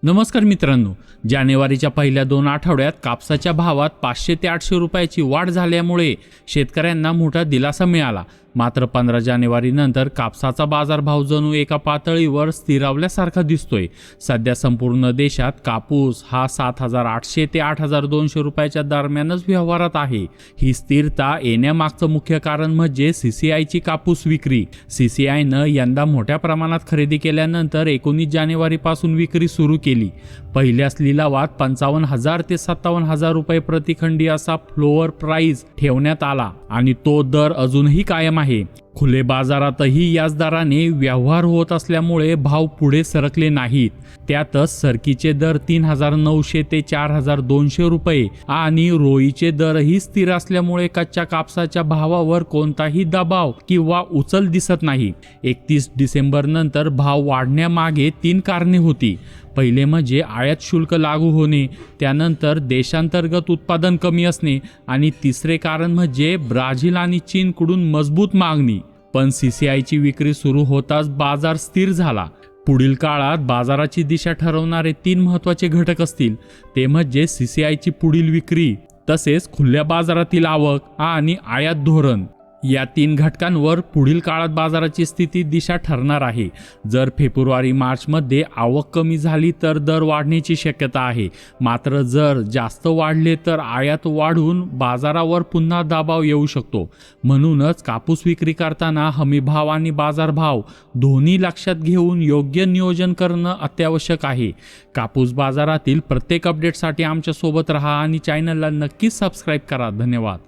नमस्कार मित्रांनो, जानेवारीच्या पहिल्या 2 आठवड्यात कापसाच्या भावात 500 ते 800 रुपयाची वाढ झाल्यामुळे शेतकऱ्यांना मोठा दिलासा मिळाला. मात्र 15 जानेवारीनंतर कापसाचा बाजारभाव जणू एका पातळीवर स्थिरावल्यासारखा दिसतोय. सध्या संपूर्ण देशात कापूस हा 7,800 ते 8,200 रुपयाच्या दरम्यानच व्यवहारात आहे. ही स्थिरता येण्यामागचं मुख्य कारण म्हणजे CCIची कापूस विक्री. CCIनं यंदा मोठ्या प्रमाणात खरेदी केल्यानंतर 19 जानेवारीपासून विक्री सुरू केली. पहिल्याच लिलावात 55,000 ते 57,000 रुपये प्रतिखंडी असा फ्लोअर प्राइस ठेवण्यात आला आणि तो दर अजूनही कायम आहे. खुले बाजारातही याच दराने व्यवहार होत असल्यामुळे भाव पुढे सरकले नाहीत. त्यातच सरकीचे दर 3,900 ते 4,200 रुपये आणि रोईचे दरही स्थिर असल्यामुळे कच्च्या कापसाच्या भावावर कोणताही दबाव किंवा उचल दिसत नाही. 31 डिसेंबर नंतर भाव वाढण्यामागे 3 कारणे होती. पहिले म्हणजे आयात शुल्क लागू होणे, त्यानंतर देशांतर्गत उत्पादन कमी असणे आणि तिसरे कारण म्हणजे ब्राझील आणि चीनकडून मजबूत मागणी. पण CCIची विक्री सुरू होताच बाजार स्थिर झाला. पुढील काळात बाजाराची दिशा ठरवणारे 3 महत्त्वाचे घटक असतील. ते म्हणजे CCIची पुढील विक्री, तसेच खुल्या बाजारातील आवक आणि आयात धोरण. या 3 घटकांवर पुढील काळात बाजाराची स्थिती दिशा ठरणार आहे. जर फेब्रुवारी-मार्चमध्ये आवक कमी झाली तर दर वाढण्याची शक्यता आहे. मात्र जर जास्त वाढले तर आयात वाढून बाजारावर पुन्हा दबाव येऊ शकतो. म्हणूनच कापूस विक्री करताना हमीभाव आणि बाजारभाव दोन्ही लक्षात घेऊन योग्य नियोजन करणं अत्यावश्यक आहे. कापूस बाजारातील प्रत्येक अपडेटसाठी आमच्या सोबत राहा आणि चॅनलला नक्कीच सबस्क्राईब करा. धन्यवाद.